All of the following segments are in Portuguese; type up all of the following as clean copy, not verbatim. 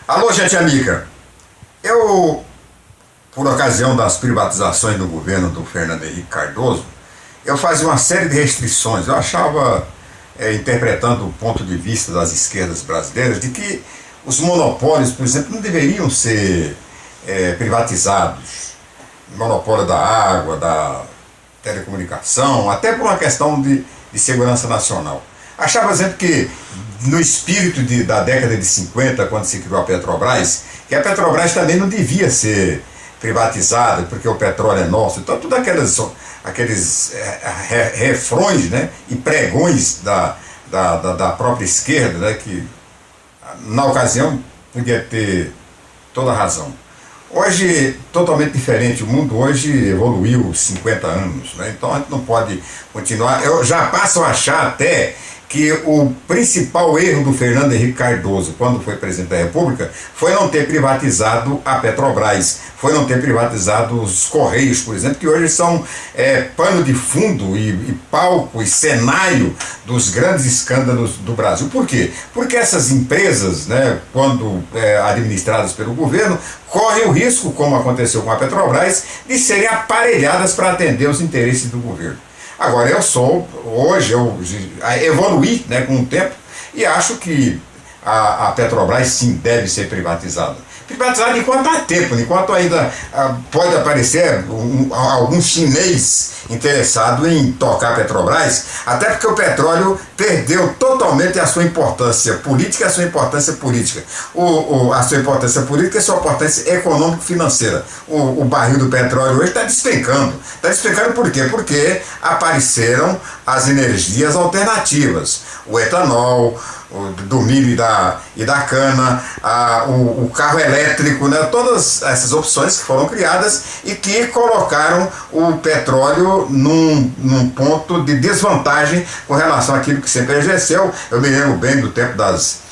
Alô, gente amiga. Eu, por ocasião das privatizações do governo do Fernando Henrique Cardoso, eu fazia uma série de restrições. Eu achava, interpretando o ponto de vista das esquerdas brasileiras, de que os monopólios, por exemplo, não deveriam ser privatizados. O monopólio da água, da telecomunicação, até por uma questão de segurança nacional. Achava, por exemplo, que no espírito da década de 50, quando se criou a Petrobras, que a Petrobras também não devia ser privatizada, porque o petróleo é nosso. Então, todos aqueles refrões, né, e pregões da própria esquerda, né, que na ocasião podia ter toda a razão. Hoje, totalmente diferente, o mundo hoje evoluiu 50 anos, né? Então a gente não pode continuar. Eu já passo a achar até que o principal erro do Fernando Henrique Cardoso, quando foi presidente da República, foi não ter privatizado a Petrobras, foi não ter privatizado os Correios, por exemplo, que hoje são pano de fundo e palco e cenário dos grandes escândalos do Brasil. Por quê? Porque essas empresas, né, quando administradas pelo governo, correm o risco, como aconteceu com a Petrobras, de serem aparelhadas para atender os interesses do governo. Agora, hoje eu evoluí, né, com o tempo, e acho que a Petrobras sim deve ser privatizada. Privatizada enquanto há tempo, enquanto ainda pode aparecer algum chinês interessado em tocar a Petrobras, até porque o petróleo perdeu totalmente a sua importância política e a sua importância política. A sua importância política e a sua importância econômico-financeira. O barril do petróleo hoje está despencando. Está despencando por quê? Porque apareceram as energias alternativas. O etanol, do milho e da cana, o carro elétrico, né? Todas essas opções que foram criadas e que colocaram o petróleo num ponto de desvantagem com relação àquilo que sempre exerceu. Eu me lembro bem do tempo das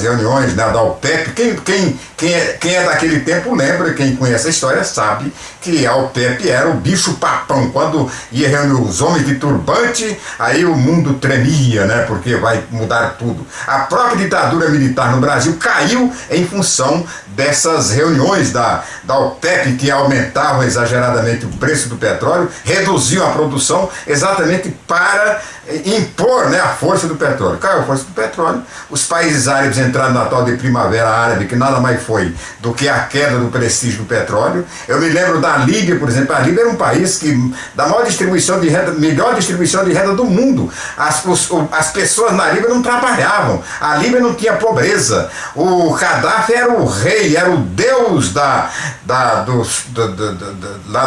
reuniões, né, da OPEP. Quem é daquele tempo lembra, quem conhece a história sabe que a OPEP era o bicho papão. Quando ia reunir os homens de turbante, aí o mundo tremia, né, porque vai mudar tudo. A própria ditadura militar no Brasil caiu em função dessas reuniões da OPEP, que aumentavam exageradamente o preço do petróleo, reduziam a produção exatamente para impor, né, a força do petróleo. Caiu a força do petróleo, os países árabes entraram na tal de primavera árabe, que nada mais foi do que a queda do prestígio do petróleo. Eu me lembro da Líbia, por exemplo. A Líbia era um país da maior distribuição de renda, melhor distribuição de renda do mundo. As pessoas na Líbia não trabalhavam, a Líbia não tinha pobreza. O Gaddafi era o rei, era o deus lá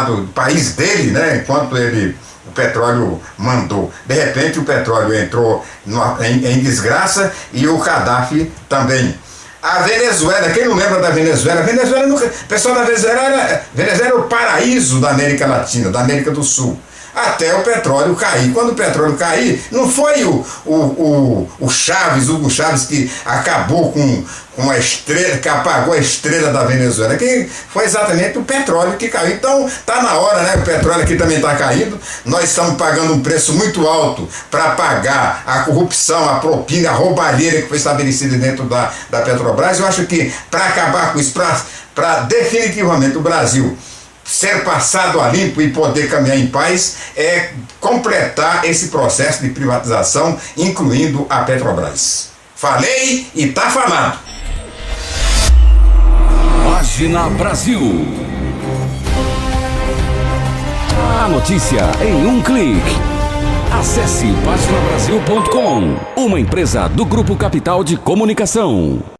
do país dele, né, enquanto o petróleo mandou. De repente o petróleo entrou em desgraça e o Gaddafi também. A Venezuela, quem não lembra da Venezuela? O pessoal da Venezuela era o paraíso da América Latina, da América do Sul. Até o petróleo cair. Quando o petróleo cair, não foi o Chávez, Hugo Chávez, que acabou com a estrela, que apagou a estrela da Venezuela. Que foi exatamente o petróleo que caiu. Então, está na hora, né? O petróleo aqui também está caindo. Nós estamos pagando um preço muito alto para pagar a corrupção, a propina, a roubalheira que foi estabelecida dentro da Petrobras. Eu acho que para acabar com isso, para definitivamente o Brasil ser passado a limpo e poder caminhar em paz, é completar esse processo de privatização, incluindo a Petrobras. Falei e tá falado. Página Brasil. A notícia em um clique. Acesse paginabrasil.com, uma empresa do Grupo Capital de Comunicação.